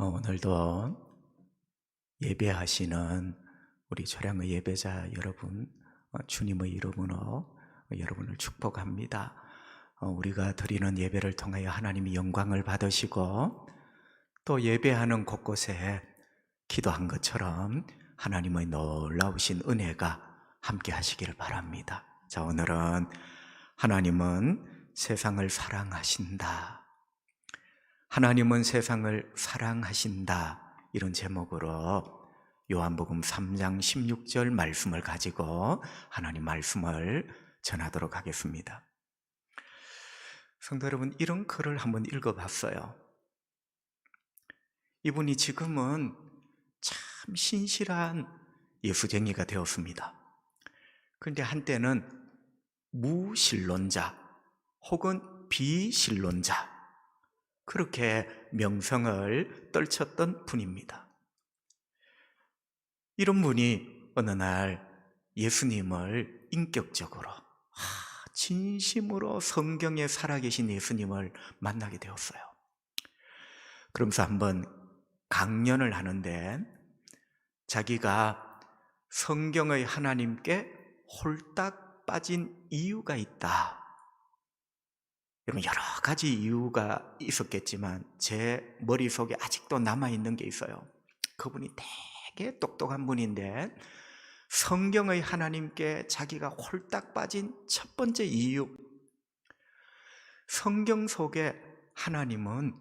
오늘도 예배하시는 우리 초량의 예배자 여러분, 주님의 이름으로 여러분을 축복합니다. 우리가 드리는 예배를 통하여 하나님이 영광을 받으시고 또 예배하는 곳곳에 기도한 것처럼 하나님의 놀라우신 은혜가 함께 하시기를 바랍니다. 자, 오늘은 하나님은 세상을 사랑하신다. 하나님은 세상을 사랑하신다. 이런 제목으로 요한복음 3장 16절 말씀을 가지고 하나님 말씀을 전하도록 하겠습니다. 성도 여러분, 이런 글을 한번 읽어봤어요. 이분이 지금은 참 신실한 예수쟁이가 되었습니다. 그런데 한때는 무신론자 혹은 비신론자, 그렇게 명성을 떨쳤던 분입니다. 이런 분이 어느 날 예수님을 인격적으로 진심으로 성경에 살아계신 예수님을 만나게 되었어요. 그러면서 한번 강연을 하는데 자기가 성경의 하나님께 홀딱 빠진 이유가 있다. 여러분, 여러 가지 이유가 있었겠지만 제 머릿속에 아직도 남아있는 게 있어요. 그분이 되게 똑똑한 분인데 성경의 하나님께 자기가 홀딱 빠진 첫 번째 이유, 성경 속에 하나님은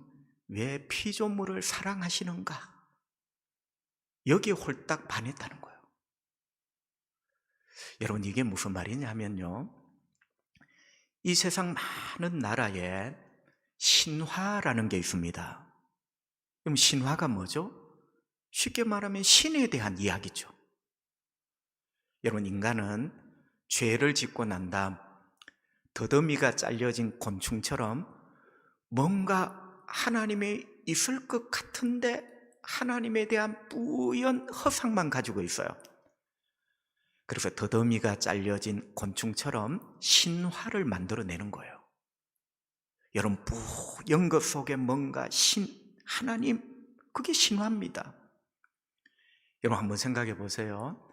왜 피조물을 사랑하시는가? 여기에 홀딱 반했다는 거예요. 여러분, 이게 무슨 말이냐면요, 이 세상 많은 나라에 신화라는 게 있습니다. 그럼 신화가 뭐죠? 쉽게 말하면 신에 대한 이야기죠. 여러분, 인간은 죄를 짓고 난 다음 더더미가 잘려진 곤충처럼 뭔가 하나님이 있을 것 같은데 하나님에 대한 뿌연 허상만 가지고 있어요. 그래서 더더미가 잘려진 곤충처럼 신화를 만들어내는 거예요. 여러분, 뿌연 것 속에 뭔가 하나님, 그게 신화입니다. 여러분, 한번 생각해 보세요.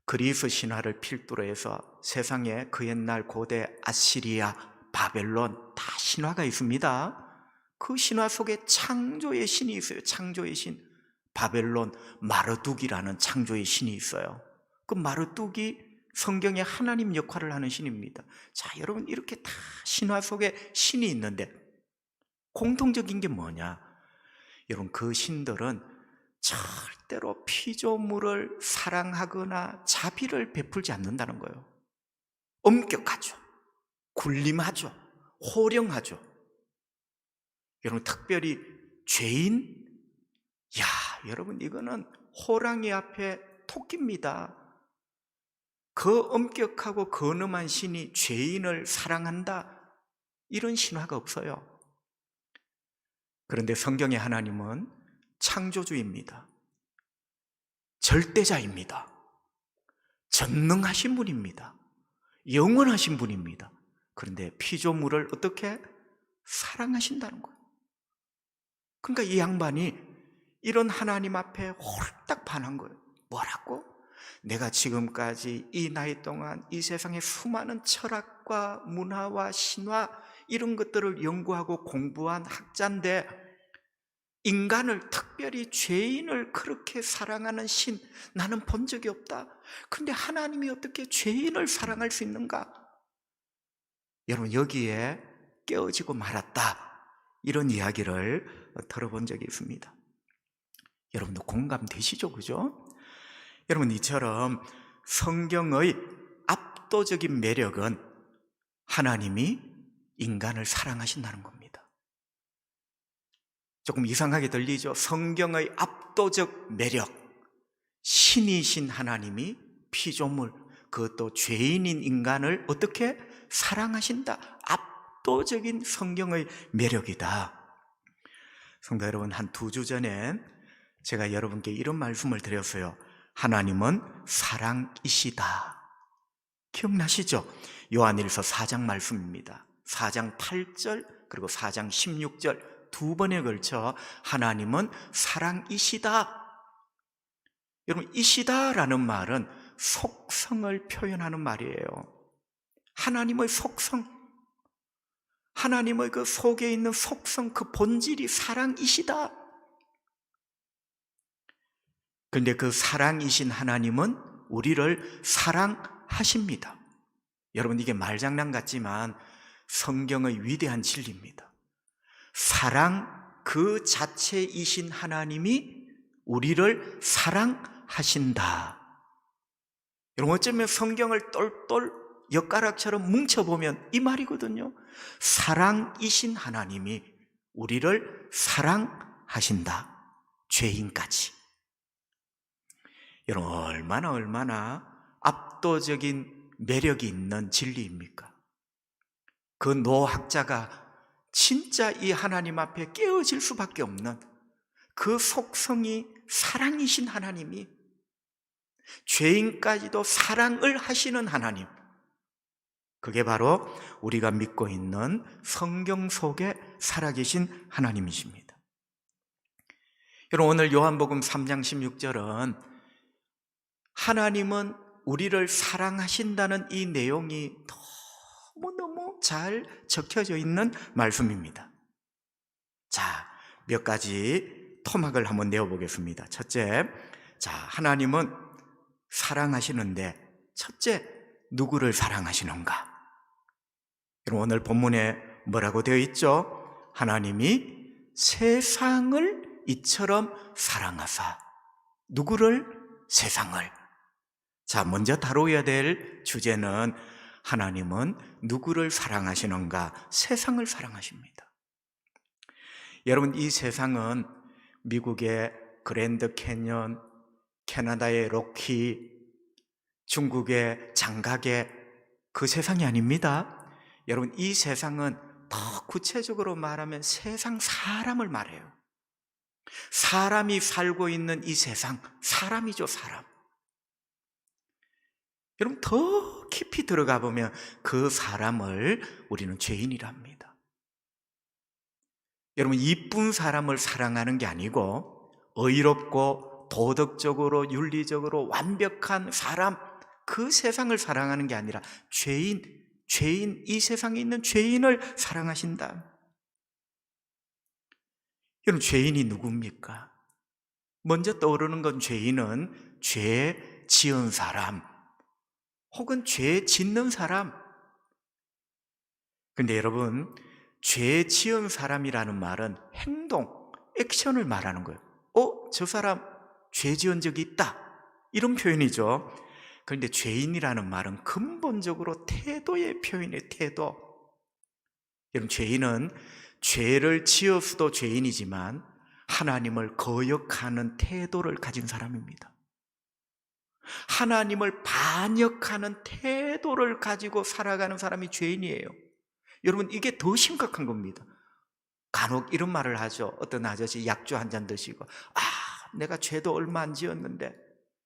그리스 신화를 필두로 해서 세상에 그 옛날 고대 아시리아, 바벨론 다 신화가 있습니다. 그 신화 속에 창조의 신이 있어요. 창조의 신. 바벨론 마르둑이라는 창조의 신이 있어요. 그 마르둑이 성경에 하나님 역할을 하는 신입니다. 자, 여러분, 이렇게 다 신화 속에 신이 있는데 공통적인 게 뭐냐? 여러분, 그 신들은 절대로 피조물을 사랑하거나 자비를 베풀지 않는다는 거예요. 엄격하죠. 군림하죠. 호령하죠. 여러분, 특별히 죄인? 야, 여러분, 이거는 호랑이 앞에 토끼입니다. 그 엄격하고 근엄한 신이 죄인을 사랑한다, 이런 신화가 없어요. 그런데 성경의 하나님은 창조주입니다. 절대자입니다. 전능하신 분입니다. 영원하신 분입니다. 그런데 피조물을 어떻게 사랑하신다는 거예요. 그러니까 이 양반이 이런 하나님 앞에 홀딱 반한 거예요. 뭐라고? 내가 지금까지 이 나이 동안 이 세상의 수많은 철학과 문화와 신화, 이런 것들을 연구하고 공부한 학자인데 인간을, 특별히 죄인을 그렇게 사랑하는 신, 나는 본 적이 없다. 근데 하나님이 어떻게 죄인을 사랑할 수 있는가? 여러분, 여기에 깨어지고 말았다, 이런 이야기를 들어본 적이 있습니다. 여러분도 공감되시죠? 그죠? 여러분, 이처럼 성경의 압도적인 매력은 하나님이 인간을 사랑하신다는 겁니다. 조금 이상하게 들리죠? 성경의 압도적 매력, 신이신 하나님이 피조물, 그것도 죄인인 인간을 어떻게 사랑하신다. 압도적인 성경의 매력이다. 성도 여러분, 한 2주 전에 제가 여러분께 이런 말씀을 드렸어요. 하나님은 사랑이시다. 기억나시죠? 요한일서 4장 말씀입니다. 4장 8절 그리고 4장 16절 두 번에 걸쳐 하나님은 사랑이시다. 여러분, 이시다라는 말은 속성을 표현하는 말이에요. 하나님의 속성, 하나님의 그 속에 있는 속성, 그 본질이 사랑이시다. 그런데 그 사랑이신 하나님은 우리를 사랑하십니다. 여러분, 이게 말장난 같지만 성경의 위대한 진리입니다. 사랑 그 자체이신 하나님이 우리를 사랑하신다. 여러분, 어쩌면 성경을 똘똘 엿가락처럼 뭉쳐보면 이 말이거든요. 사랑이신 하나님이 우리를 사랑하신다. 죄인까지. 여러분, 얼마나 압도적인 매력이 있는 진리입니까? 그 노학자가 진짜 이 하나님 앞에 깨어질 수밖에 없는 그 속성이 사랑이신 하나님이 죄인까지도 사랑을 하시는 하나님, 그게 바로 우리가 믿고 있는 성경 속에 살아계신 하나님이십니다. 여러분, 오늘 요한복음 3장 16절은 하나님은 우리를 사랑하신다는 이 내용이 너무너무 잘 적혀져 있는 말씀입니다. 자, 몇 가지 토막을 한번 내어보겠습니다. 첫째, 자, 하나님은 사랑하시는데 첫째, 누구를 사랑하시는가? 여러분, 오늘 본문에 뭐라고 되어 있죠? 하나님이 세상을 이처럼 사랑하사. 누구를? 세상을. 자, 먼저 다루어야 될 주제는 하나님은 누구를 사랑하시는가? 세상을 사랑하십니다. 여러분, 이 세상은 미국의 그랜드 캐년, 캐나다의 로키, 중국의 장각의 그 세상이 아닙니다. 여러분, 이 세상은 더 구체적으로 말하면 세상 사람을 말해요. 사람이 살고 있는 이 세상, 사람이죠, 사람. 여러분, 더 깊이 들어가 보면 그 사람을 우리는 죄인이라 합니다. 여러분, 이쁜 사람을 사랑하는 게 아니고 의롭고 도덕적으로 윤리적으로 완벽한 사람, 그 세상을 사랑하는 게 아니라 죄인, 이 세상에 있는 죄인을 사랑하신다. 여러분, 죄인이 누굽니까? 먼저 떠오르는 건 죄인은 죄 지은 사람 혹은 죄 짓는 사람. 근데 여러분, 죄 지은 사람이라는 말은 행동, 액션을 말하는 거예요. 저 사람 죄 지은 적이 있다, 이런 표현이죠. 그런데 죄인이라는 말은 근본적으로 태도의 표현이에요. 태도. 여러분, 죄인은 죄를 지어서도 죄인이지만 하나님을 거역하는 태도를 가진 사람입니다. 하나님을 반역하는 태도를 가지고 살아가는 사람이 죄인이에요. 여러분, 이게 더 심각한 겁니다. 간혹 이런 말을 하죠. 어떤 아저씨 약주 한 잔 드시고, 내가 죄도 얼마 안 지었는데.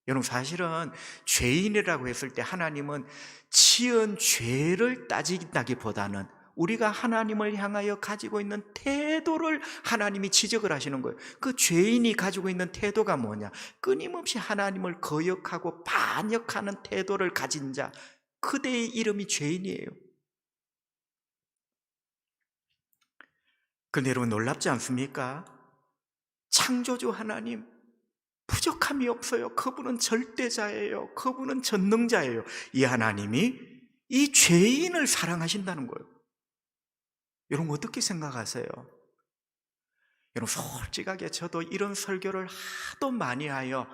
여러분, 사실은 죄인이라고 했을 때 하나님은 지은 죄를 따진다기보다는 우리가 하나님을 향하여 가지고 있는 태도를 하나님이 지적을 하시는 거예요. 그 죄인이 가지고 있는 태도가 뭐냐? 끊임없이 하나님을 거역하고 반역하는 태도를 가진 자, 그대의 이름이 죄인이에요. 그런데 여러분, 놀랍지 않습니까? 창조주 하나님, 부족함이 없어요. 그분은 절대자예요. 그분은 전능자예요. 이 하나님이 이 죄인을 사랑하신다는 거예요. 여러분, 어떻게 생각하세요? 여러분, 솔직하게 저도 이런 설교를 하도 많이 하여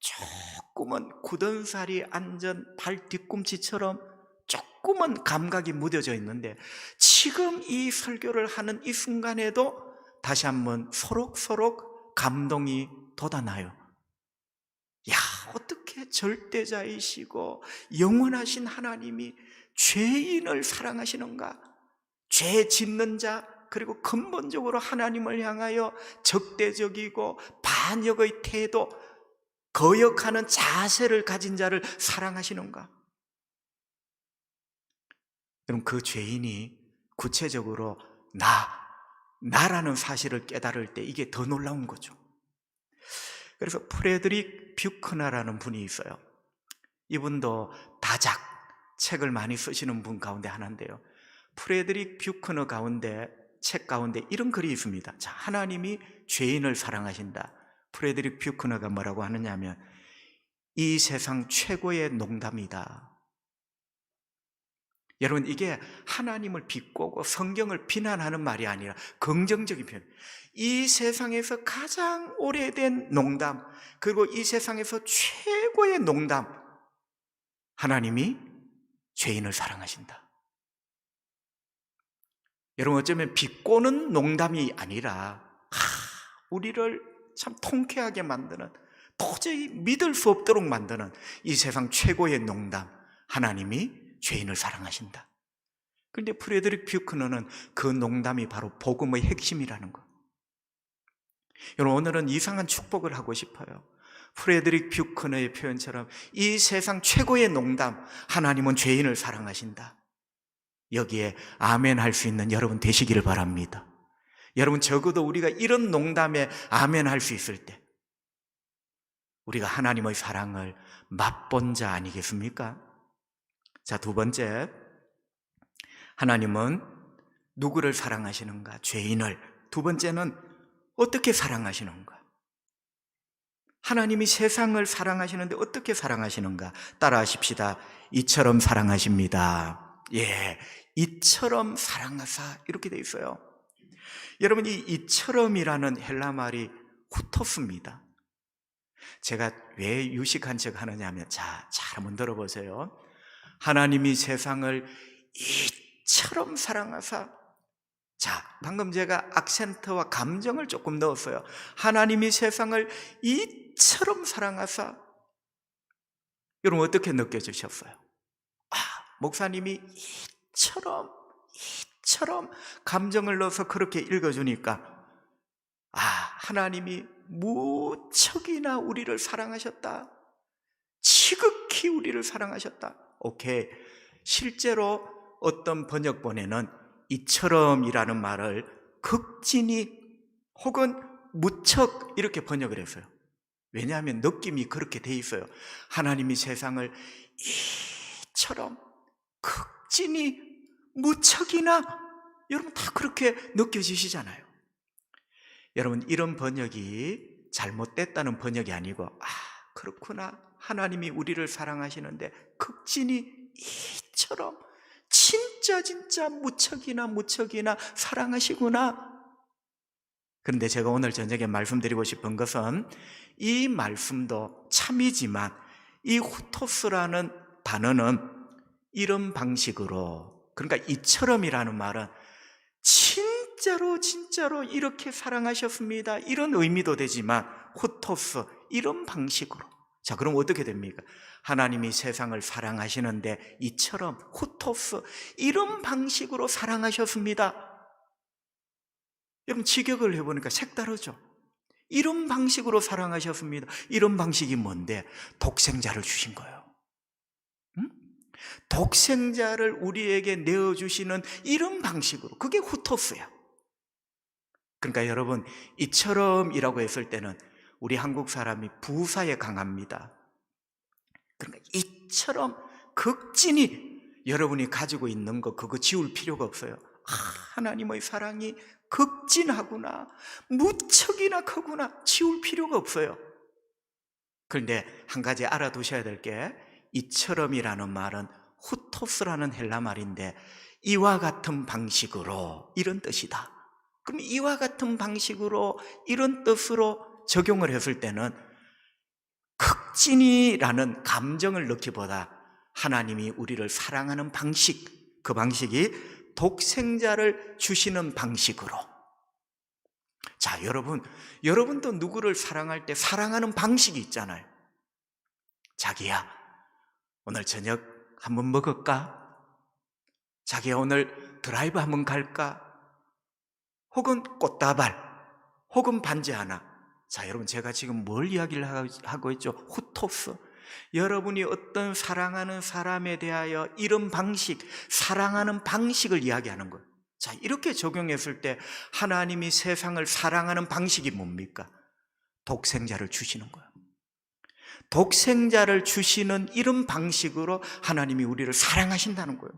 조금은 굳은살이 앉은 발 뒤꿈치처럼 조금은 감각이 무뎌져 있는데, 지금 이 설교를 하는 이 순간에도 다시 한번 소록소록 감동이 돋아나요. 야, 어떻게 절대자이시고 영원하신 하나님이 죄인을 사랑하시는가? 죄 짓는 자, 그리고 근본적으로 하나님을 향하여 적대적이고 반역의 태도, 거역하는 자세를 가진 자를 사랑하시는가? 여러분, 그 죄인이 구체적으로 나, 나라는 사실을 깨달을 때 이게 더 놀라운 거죠. 그래서 프레드릭 뷰크너라는 분이 있어요. 이분도 다작 책을 많이 쓰시는 분 가운데 하나인데요. 프레드릭 뷰크너 가운데 책 가운데 이런 글이 있습니다. 자, 하나님이 죄인을 사랑하신다. 프레드릭 뷰크너가 뭐라고 하느냐 하면 이 세상 최고의 농담이다. 여러분, 이게 하나님을 비꼬고 성경을 비난하는 말이 아니라 긍정적인 표현. 이 세상에서 가장 오래된 농담, 그리고 이 세상에서 최고의 농담, 하나님이 죄인을 사랑하신다. 여러분, 어쩌면 비꼬는 농담이 아니라 우리를 참 통쾌하게 만드는, 도저히 믿을 수 없도록 만드는 이 세상 최고의 농담, 하나님이 죄인을 사랑하신다. 그런데 프레드릭 뷰크너는 그 농담이 바로 복음의 핵심이라는 것. 여러분, 오늘은 이상한 축복을 하고 싶어요. 프레드릭 뷰크너의 표현처럼 이 세상 최고의 농담, 하나님은 죄인을 사랑하신다. 여기에 아멘 할 수 있는 여러분 되시기를 바랍니다. 여러분, 적어도 우리가 이런 농담에 아멘 할 수 있을 때 우리가 하나님의 사랑을 맛본 자 아니겠습니까? 자, 두 번째, 하나님은 누구를 사랑하시는가? 죄인을. 두 번째는 어떻게 사랑하시는가? 하나님이 세상을 사랑하시는데 어떻게 사랑하시는가? 따라하십시다. 이처럼 사랑하십니다. 예, 이처럼 사랑하사, 이렇게 돼 있어요. 여러분, 이 이처럼이라는 헬라 말이 후토스입니다. 제가 왜 유식한 척 하느냐 하면, 자, 잘 한번 들어보세요. 하나님이 세상을 이처럼 사랑하사. 자, 방금 제가 악센트와 감정을 조금 넣었어요. 하나님이 세상을 이처럼 사랑하사. 여러분, 어떻게 느껴지셨어요? 목사님이 이처럼 감정을 넣어서 그렇게 읽어주니까, 하나님이 무척이나 우리를 사랑하셨다. 지극히 우리를 사랑하셨다. 오케이. 실제로 어떤 번역본에는 이처럼이라는 말을 극진히 혹은 무척 이렇게 번역을 했어요. 왜냐하면 느낌이 그렇게 돼 있어요. 하나님이 세상을 이처럼 극진히 무척이나, 여러분 다 그렇게 느껴지시잖아요. 여러분, 이런 번역이 잘못됐다는 번역이 아니고, 그렇구나, 하나님이 우리를 사랑하시는데 극진히 이처럼 진짜 무척이나 사랑하시구나. 그런데 제가 오늘 저녁에 말씀드리고 싶은 것은, 이 말씀도 참이지만 이 후토스라는 단어는 이런 방식으로, 그러니까 이처럼이라는 말은 진짜로 이렇게 사랑하셨습니다, 이런 의미도 되지만, 후토스, 이런 방식으로. 자, 그럼 어떻게 됩니까? 하나님이 세상을 사랑하시는데 이처럼, 후토스, 이런 방식으로 사랑하셨습니다. 여러분, 직역을 해보니까 색다르죠? 이런 방식으로 사랑하셨습니다. 이런 방식이 뭔데? 독생자를 주신 거예요. 독생자를 우리에게 내어주시는 이런 방식으로, 그게 후토스야. 그러니까 여러분, 이처럼이라고 했을 때는 우리 한국 사람이 부사에 강합니다. 그러니까 이처럼 극진히 여러분이 가지고 있는 거, 그거 지울 필요가 없어요. 하나님의 사랑이 극진하구나, 무척이나 크구나, 지울 필요가 없어요. 그런데 한 가지 알아두셔야 될 게, 이처럼이라는 말은 후토스라는 헬라 말인데, 이와 같은 방식으로, 이런 뜻이다. 그럼 이와 같은 방식으로, 이런 뜻으로 적용을 했을 때는 극진이라는 감정을 넣기보다 하나님이 우리를 사랑하는 방식, 그 방식이 독생자를 주시는 방식으로. 자, 여러분도 누구를 사랑할 때 사랑하는 방식이 있잖아요. 자기야, 오늘 저녁 한번 먹을까? 자기야, 오늘 드라이브 한번 갈까? 혹은 꽃다발, 혹은 반지 하나. 자, 여러분, 제가 지금 뭘 이야기를 하고 있죠? 후토스. 여러분이 어떤 사랑하는 사람에 대하여 이런 방식, 사랑하는 방식을 이야기하는 거예요. 자, 이렇게 적용했을 때 하나님이 세상을 사랑하는 방식이 뭡니까? 독생자를 주시는 거예요. 독생자를 주시는 이런 방식으로 하나님이 우리를 사랑하신다는 거예요.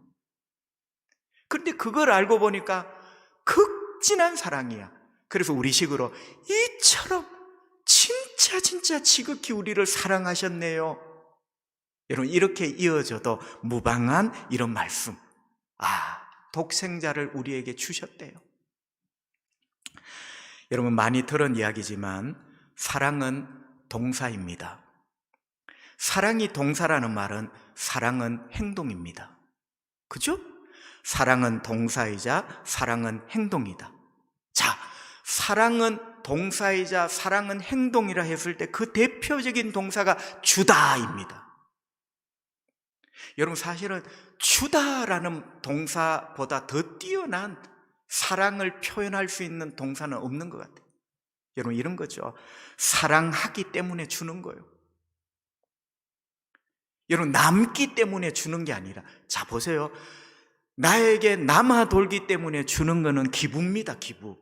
그런데 그걸 알고 보니까 극진한 사랑이야. 그래서 우리식으로 이처럼 진짜 지극히 우리를 사랑하셨네요. 여러분, 이렇게 이어져도 무방한 이런 말씀. 독생자를 우리에게 주셨대요. 여러분, 많이 들은 이야기지만 사랑은 동사입니다. 사랑이 동사라는 말은 사랑은 행동입니다. 그죠? 사랑은 동사이자 사랑은 행동이다. 자, 사랑은 동사이자 사랑은 행동이라 했을 때 그 대표적인 동사가 주다입니다. 여러분, 사실은 주다라는 동사보다 더 뛰어난 사랑을 표현할 수 있는 동사는 없는 것 같아요. 여러분, 이런 거죠. 사랑하기 때문에 주는 거예요. 여러분, 남기 때문에 주는 게 아니라, 자, 보세요. 나에게 남아 돌기 때문에 주는 거는 기부입니다, 기부.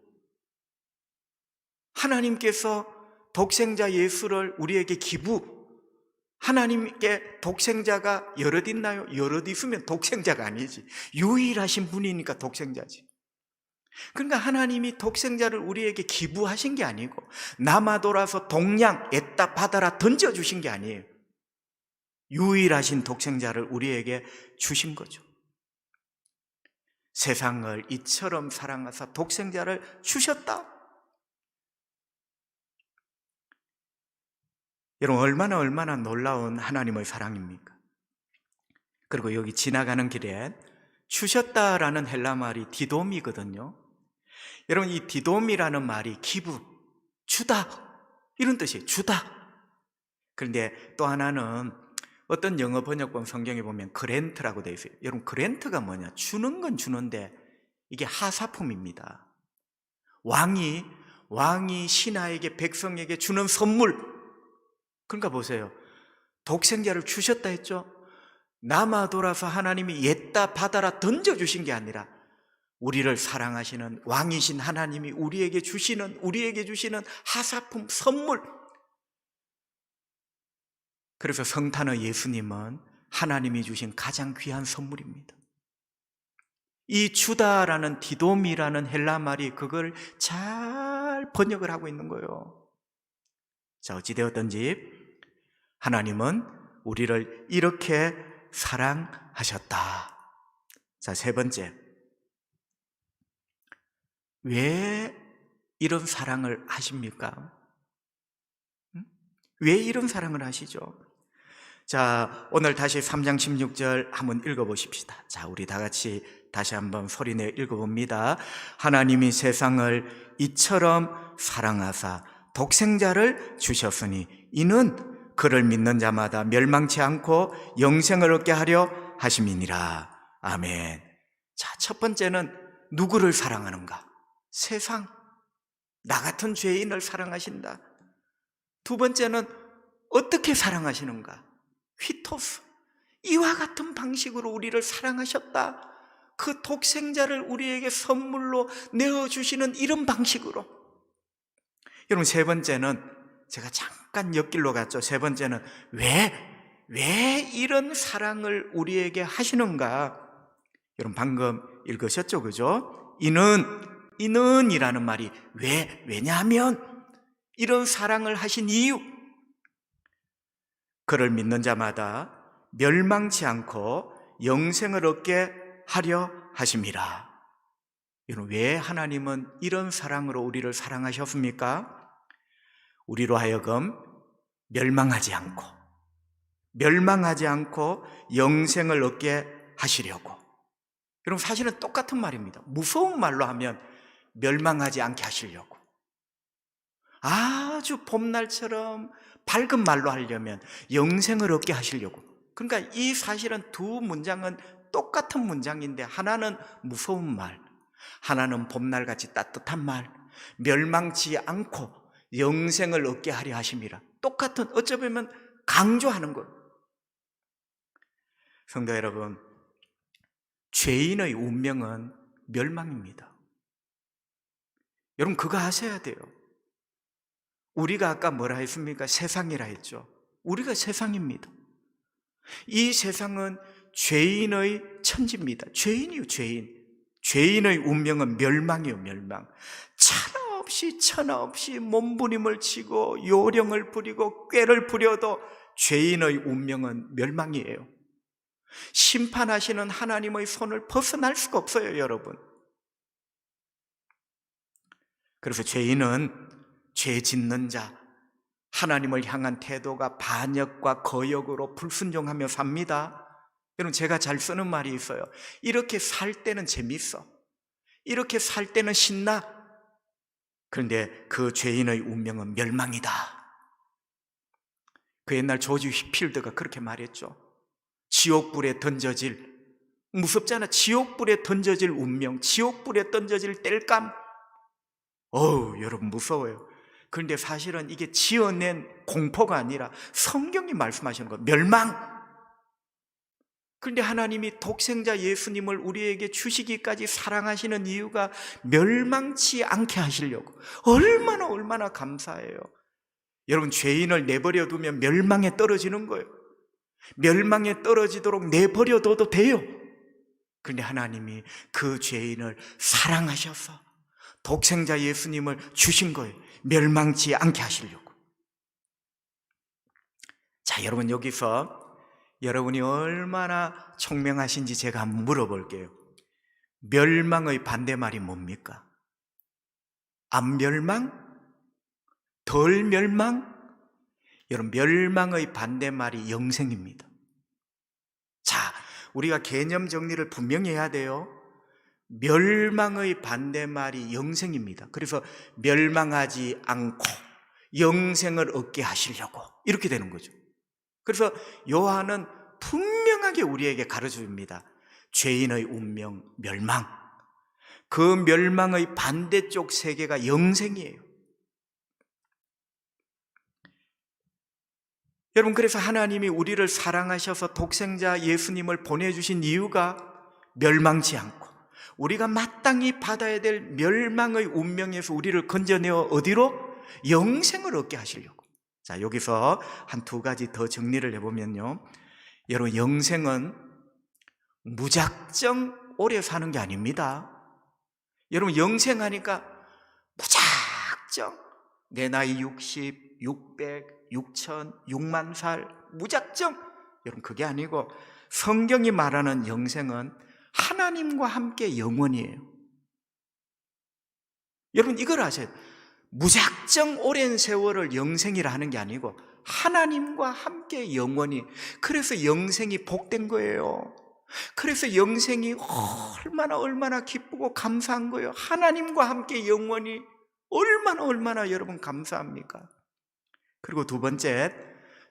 하나님께서 독생자 예수를 우리에게 하나님께 독생자가 여럿 있나요? 여럿 있으면 독생자가 아니지. 유일하신 분이니까 독생자지. 그러니까 하나님이 독생자를 우리에게 기부하신 게 아니고 남아 돌아서 동양 애따 받아라 던져주신 게 아니에요. 유일하신 독생자를 우리에게 주신 거죠. 세상을 이처럼 사랑하사 독생자를 주셨다. 여러분, 얼마나 놀라운 하나님의 사랑입니까? 그리고 여기 지나가는 길에 주셨다라는 헬라 말이 디돔이거든요. 여러분, 이 디돔이라는 말이 기부, 주다 이런 뜻이에요. 주다. 그런데 또 하나는 어떤 영어 번역본 성경에 보면 그랜트라고 되어 있어요. 여러분, 그랜트가 뭐냐? 주는 건 주는데 이게 하사품입니다. 왕이 신하에게 백성에게 주는 선물. 그러니까 보세요. 독생자를 주셨다 했죠? 남아 돌아서 하나님이 옛다 받아라 던져주신 게 아니라 우리를 사랑하시는 왕이신 하나님이 우리에게 주시는 하사품, 선물. 그래서 성탄의 예수님은 하나님이 주신 가장 귀한 선물입니다. 이 주다라는 디돔이라는 헬라 말이 그걸 잘 번역을 하고 있는 거예요. 자, 어찌되었든지 하나님은 우리를 이렇게 사랑하셨다. 자, 세 번째. 왜 이런 사랑을 하십니까? 왜 이런 사랑을 하시죠? 자, 오늘 다시 3장 16절 한번 읽어보십시다. 자, 우리 다 같이 다시 한번 소리내 읽어봅니다. 하나님이 세상을 이처럼 사랑하사 독생자를 주셨으니 이는 그를 믿는 자마다 멸망치 않고 영생을 얻게 하려 하심이니라. 아멘. 자, 첫 번째는 누구를 사랑하는가? 세상, 나 같은 죄인을 사랑하신다. 두 번째는 어떻게 사랑하시는가? 휘토스, 이와 같은 방식으로 우리를 사랑하셨다. 그 독생자를 우리에게 선물로 내어주시는 이런 방식으로. 여러분, 세 번째는 제가 잠깐 옆길로 갔죠. 세 번째는 왜 이런 사랑을 우리에게 하시는가? 여러분, 방금 읽으셨죠? 그죠? 이는이라는 말이 왜냐하면 이런 사랑을 하신 이유, 그를 믿는 자마다 멸망치 않고 영생을 얻게 하려 하심이라. 여러분, 왜 하나님은 이런 사랑으로 우리를 사랑하셨습니까? 우리로 하여금 멸망하지 않고 영생을 얻게 하시려고. 여러분, 사실은 똑같은 말입니다. 무서운 말로 하면 멸망하지 않게 하시려고. 아주 봄날처럼 밝은 말로 하려면 영생을 얻게 하시려고. 그러니까 이 사실은 두 문장은 똑같은 문장인데 하나는 무서운 말, 하나는 봄날같이 따뜻한 말. 멸망치 않고 영생을 얻게 하려 하심이라. 똑같은, 어쩌면 강조하는 것. 성도 여러분, 죄인의 운명은 멸망입니다. 여러분 그거 아셔야 돼요. 우리가 아까 뭐라 했습니까? 세상이라 했죠. 우리가 세상입니다. 이 세상은 죄인의 천지입니다. 죄인이요, 죄인. 죄인의 운명은 멸망이요, 멸망. 천하 없이 몸부림을 치고 요령을 부리고 꾀를 부려도 죄인의 운명은 멸망이에요. 심판하시는 하나님의 손을 벗어날 수가 없어요, 여러분. 그래서 죄인은 죄 짓는 자, 하나님을 향한 태도가 반역과 거역으로 불순종하며 삽니다. 여러분 제가 잘 쓰는 말이 있어요. 이렇게 살 때는 재밌어. 이렇게 살 때는 신나. 그런데 그 죄인의 운명은 멸망이다. 그 옛날 조지 휘필드가 그렇게 말했죠. 지옥불에 던져질, 무섭잖아. 지옥불에 던져질 운명, 지옥불에 던져질 땔감. 여러분 무서워요. 그런데 사실은 이게 지어낸 공포가 아니라 성경이 말씀하시는 거예요. 멸망. 그런데 하나님이 독생자 예수님을 우리에게 주시기까지 사랑하시는 이유가 멸망치 않게 하시려고. 얼마나 감사해요. 여러분 죄인을 내버려 두면 멸망에 떨어지는 거예요. 멸망에 떨어지도록 내버려 둬도 돼요. 그런데 하나님이 그 죄인을 사랑하셔서 독생자 예수님을 주신 거예요. 멸망치 않게 하시려고. 자, 여러분 여기서 여러분이 얼마나 총명하신지 제가 한번 물어볼게요. 멸망의 반대말이 뭡니까? 안 멸망? 덜 멸망? 여러분 멸망의 반대말이 영생입니다. 자, 우리가 개념 정리를 분명히 해야 돼요. 멸망의 반대말이 영생입니다. 그래서 멸망하지 않고 영생을 얻게 하시려고 이렇게 되는 거죠. 그래서 요한은 분명하게 우리에게 가르쳐줍니다. 죄인의 운명, 멸망. 그 멸망의 반대쪽 세계가 영생이에요. 여러분 그래서 하나님이 우리를 사랑하셔서 독생자 예수님을 보내주신 이유가 멸망치 않고 우리가 마땅히 받아야 될 멸망의 운명에서 우리를 건져내어 어디로? 영생을 얻게 하시려고. 자, 여기서 한 두 가지 더 정리를 해보면요. 여러분 영생은 무작정 오래 사는 게 아닙니다. 여러분 영생하니까 무작정 내 나이 60, 600, 6천, 6만 살 무작정. 여러분 그게 아니고 성경이 말하는 영생은 하나님과 함께 영원이에요. 여러분 이걸 아셔야 돼요. 무작정 오랜 세월을 영생이라 하는 게 아니고 하나님과 함께 영원히. 그래서 영생이 복된 거예요. 그래서 영생이 얼마나 기쁘고 감사한 거예요. 하나님과 함께 영원히. 얼마나 여러분 감사합니까? 그리고 두 번째,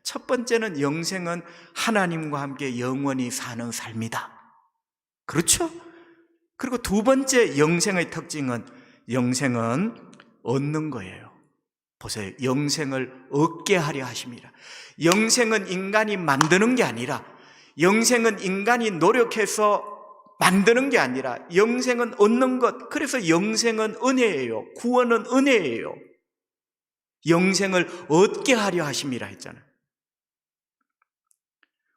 첫 번째는 영생은 하나님과 함께 영원히 사는 삶이다. 그렇죠? 그리고 두 번째 영생의 특징은 영생은 얻는 거예요. 보세요. 영생을 얻게 하려 하십니다. 영생은 인간이 만드는 게 아니라, 영생은 인간이 노력해서 만드는 게 아니라 영생은 얻는 것. 그래서 영생은 은혜예요. 구원은 은혜예요. 영생을 얻게 하려 하심이라 했잖아요.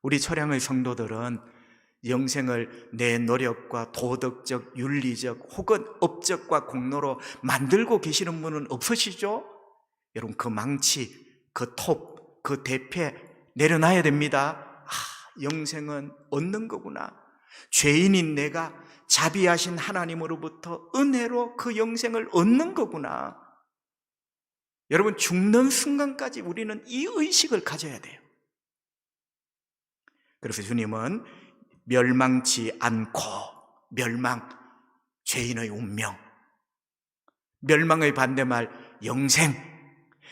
우리 초량의 성도들은 영생을 내 노력과 도덕적, 윤리적 혹은 업적과 공로로 만들고 계시는 분은 없으시죠? 여러분 그 망치, 그 톱, 그 대패 내려놔야 됩니다. 영생은 얻는 거구나. 죄인인 내가 자비하신 하나님으로부터 은혜로 그 영생을 얻는 거구나. 여러분 죽는 순간까지 우리는 이 의식을 가져야 돼요. 그래서 주님은 멸망치 않고, 멸망, 죄인의 운명, 멸망의 반대말 영생,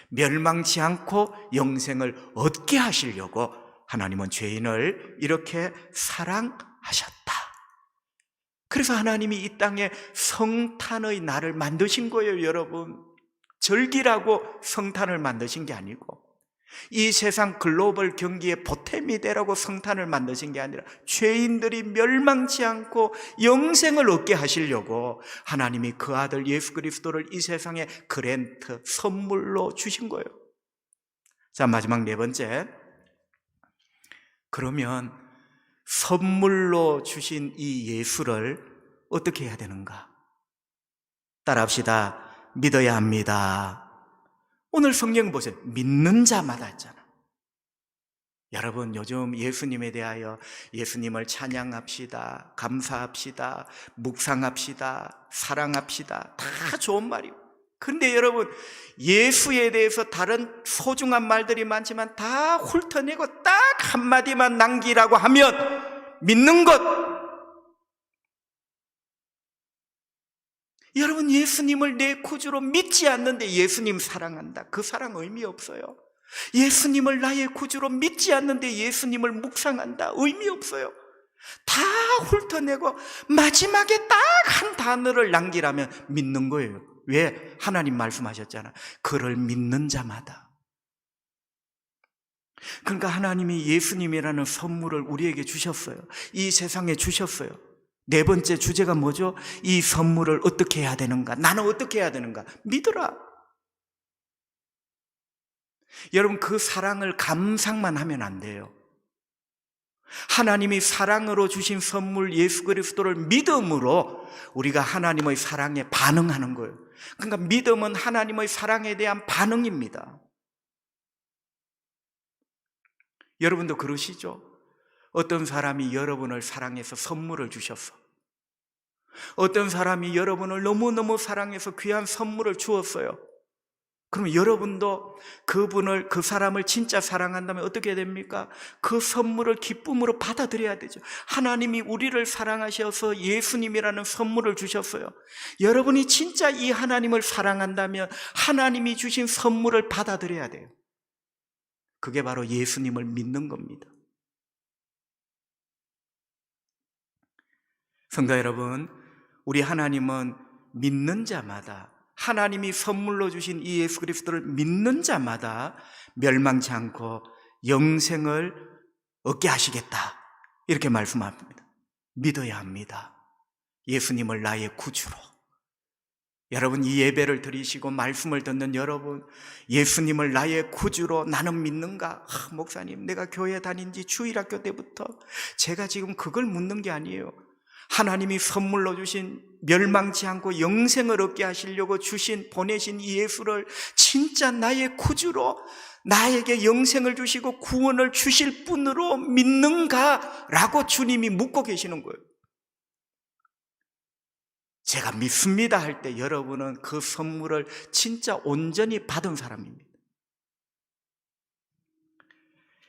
멸망치 않고 영생을 얻게 하시려고 하나님은 죄인을 이렇게 사랑하셨다. 그래서 하나님이 이 땅에 성탄의 날을 만드신 거예요, 여러분. 절기라고 성탄을 만드신 게 아니고 이 세상 글로벌 경기에 보탬이 되라고 성탄을 만드신 게 아니라 죄인들이 멸망치 않고 영생을 얻게 하시려고 하나님이 그 아들 예수 그리스도를 이 세상에 그랜트, 선물로 주신 거예요. 자, 마지막 네 번째. 그러면 선물로 주신 이 예수를 어떻게 해야 되는가? 따라합시다. 믿어야 합니다. 오늘 성경 보세요. 믿는 자마다 했잖아. 여러분, 요즘 예수님에 대하여 예수님을 찬양합시다, 감사합시다, 묵상합시다, 사랑합시다, 다 좋은 말이에요. 근데 여러분, 예수에 대해서 다른 소중한 말들이 많지만 다 훑어내고 딱 한마디만 남기라고 하면 믿는 것. 여러분, 예수님을 내 구주로 믿지 않는데 예수님 사랑한다. 그 사랑 의미 없어요. 예수님을 나의 구주로 믿지 않는데 예수님을 묵상한다. 의미 없어요. 다 훑어내고 마지막에 딱 한 단어를 남기라면 믿는 거예요. 왜? 하나님 말씀하셨잖아. 그를 믿는 자마다. 그러니까 하나님이 예수님이라는 선물을 우리에게 주셨어요. 이 세상에 주셨어요. 네 번째 주제가 뭐죠? 이 선물을 어떻게 해야 되는가? 나는 어떻게 해야 되는가? 믿으라. 여러분, 그 사랑을 감상만 하면 안 돼요. 하나님이 사랑으로 주신 선물 예수 그리스도를 믿음으로 우리가 하나님의 사랑에 반응하는 거예요. 그러니까 믿음은 하나님의 사랑에 대한 반응입니다. 여러분도 그러시죠? 어떤 사람이 여러분을 사랑해서 선물을 주셨어. 어떤 사람이 여러분을 너무너무 사랑해서 귀한 선물을 주었어요. 그럼 여러분도 그 사람을 진짜 사랑한다면 어떻게 됩니까? 그 선물을 기쁨으로 받아들여야 되죠. 하나님이 우리를 사랑하셔서 예수님이라는 선물을 주셨어요. 여러분이 진짜 이 하나님을 사랑한다면 하나님이 주신 선물을 받아들여야 돼요. 그게 바로 예수님을 믿는 겁니다. 성도 여러분, 우리 하나님은 믿는 자마다, 하나님이 선물로 주신 이 예수 그리스도를 믿는 자마다 멸망치 않고 영생을 얻게 하시겠다, 이렇게 말씀합니다. 믿어야 합니다. 예수님을 나의 구주로. 여러분, 이 예배를 드리시고 말씀을 듣는 여러분, 예수님을 나의 구주로 나는 믿는가? 목사님, 내가 교회 다닌 지 주일학교 때부터 제가 지금 그걸 묻는 게 아니에요. 하나님이 선물로 주신 멸망치 않고 영생을 얻게 하시려고 보내신 이 예수를 진짜 나의 구주로 나에게 영생을 주시고 구원을 주실 분으로 믿는가? 라고 주님이 묻고 계시는 거예요. 제가 믿습니다 할 때 여러분은 그 선물을 진짜 온전히 받은 사람입니다.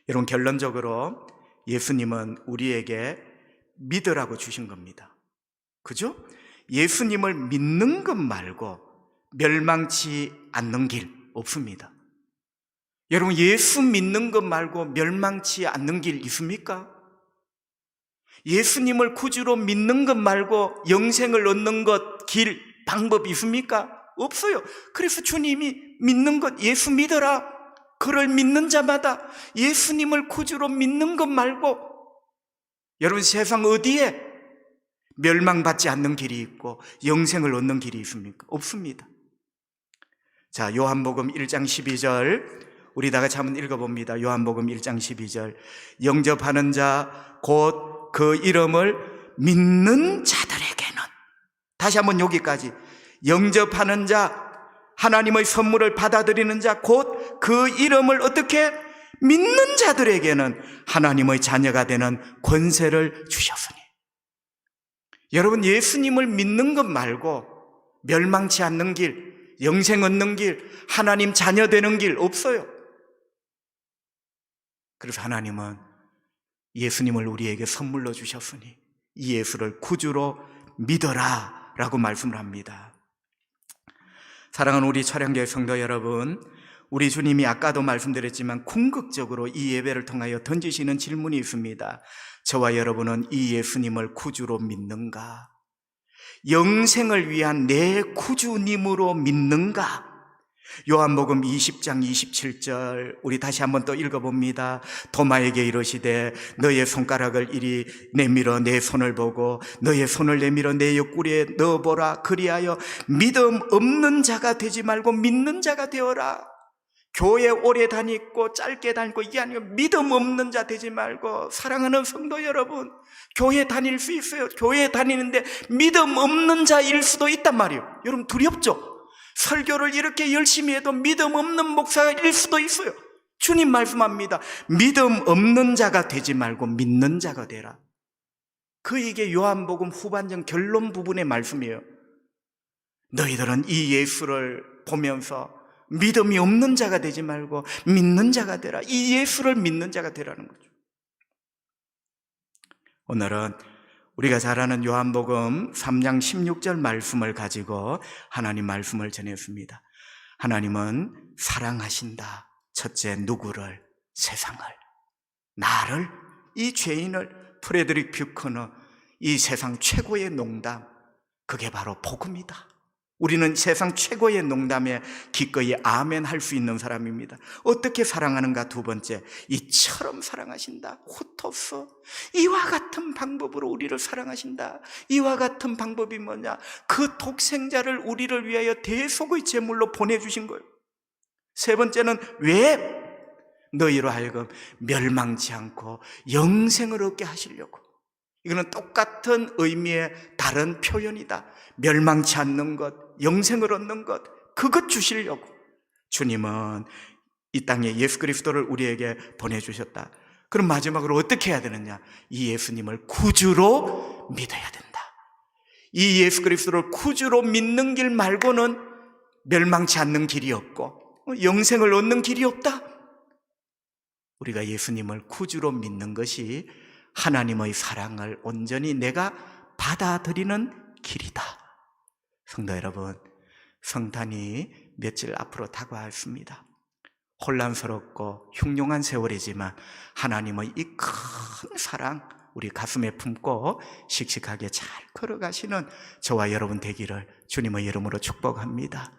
여러분, 결론적으로 예수님은 우리에게 믿으라고 주신 겁니다. 그죠? 예수님을 믿는 것 말고 멸망치 않는 길 없습니다. 여러분, 예수 믿는 것 말고 멸망치 않는 길 있습니까? 예수님을 구주로 믿는 것 말고 영생을 얻는 것, 길, 방법 있습니까? 없어요. 그래서 주님이 믿는 것, 예수 믿어라. 그를 믿는 자마다 예수님을 구주로 믿는 것 말고, 여러분, 세상 어디에 멸망받지 않는 길이 있고 영생을 얻는 길이 있습니까? 없습니다. 자, 요한복음 1장 12절 우리 다 같이 한번 읽어봅니다. 요한복음 1장 12절 영접하는 자 곧 그 이름을 믿는 자들에게는, 다시 한번 여기까지, 영접하는 자, 하나님의 선물을 받아들이는 자, 곧 그 이름을 어떻게? 믿는 자들에게는 하나님의 자녀가 되는 권세를 주셨으니. 여러분, 예수님을 믿는 것 말고 멸망치 않는 길, 영생 얻는 길, 하나님 자녀 되는 길 없어요. 그래서 하나님은 예수님을 우리에게 선물로 주셨으니 이 예수를 구주로 믿어라 라고 말씀을 합니다. 사랑하는 우리 차량교회 성도 여러분, 우리 주님이 아까도 말씀드렸지만 궁극적으로 이 예배를 통하여 던지시는 질문이 있습니다. 저와 여러분은 이 예수님을 구주로 믿는가? 영생을 위한 내 구주님으로 믿는가? 요한복음 20장 27절 우리 다시 한번 또 읽어봅니다. 도마에게 이르시되 너의 손가락을 이리 내밀어 내 손을 보고 너의 손을 내밀어 내 옆구리에 넣어보라. 그리하여 믿음 없는 자가 되지 말고 믿는 자가 되어라. 교회 오래 다니고 짧게 다니고 이게 아니고 믿음 없는 자 되지 말고, 사랑하는 성도 여러분, 교회 다닐 수 있어요. 교회 다니는데 믿음 없는 자일 수도 있단 말이에요. 여러분 두렵죠? 설교를 이렇게 열심히 해도 믿음 없는 목사일 수도 있어요. 주님 말씀합니다. 믿음 없는 자가 되지 말고 믿는 자가 되라. 이게 요한복음 후반전 결론 부분의 말씀이에요. 너희들은 이 예수를 보면서 믿음이 없는 자가 되지 말고 믿는 자가 되라. 이 예수를 믿는 자가 되라는 거죠. 오늘은 우리가 잘 아는 요한복음 3장 16절 말씀을 가지고 하나님 말씀을 전했습니다. 하나님은 사랑하신다. 첫째, 누구를? 세상을, 나를, 이 죄인을. 프레드릭 뷰커너, 이 세상 최고의 농담, 그게 바로 복음이다. 우리는 세상 최고의 농담에 기꺼이 아멘 할 수 있는 사람입니다. 어떻게 사랑하는가? 두 번째, 이처럼 사랑하신다. 후토스, 이와 같은 방법으로 우리를 사랑하신다. 이와 같은 방법이 뭐냐? 그 독생자를 우리를 위하여 대속의 제물로 보내주신 거예요. 세 번째는 왜? 너희로 하여금 멸망치 않고 영생을 얻게 하시려고. 이거는 똑같은 의미의 다른 표현이다. 멸망치 않는 것, 영생을 얻는 것, 그것 주시려고 주님은 이 땅에 예수 그리스도를 우리에게 보내주셨다. 그럼 마지막으로 어떻게 해야 되느냐? 이 예수님을 구주로 믿어야 된다. 이 예수 그리스도를 구주로 믿는 길 말고는 멸망치 않는 길이 없고 영생을 얻는 길이 없다. 우리가 예수님을 구주로 믿는 것이 하나님의 사랑을 온전히 내가 받아들이는 길이다. 성도 여러분, 성탄이 며칠 앞으로 다가왔습니다. 혼란스럽고 흉흉한 세월이지만 하나님의 이 큰 사랑 우리 가슴에 품고 씩씩하게 잘 걸어가시는 저와 여러분 되기를 주님의 이름으로 축복합니다.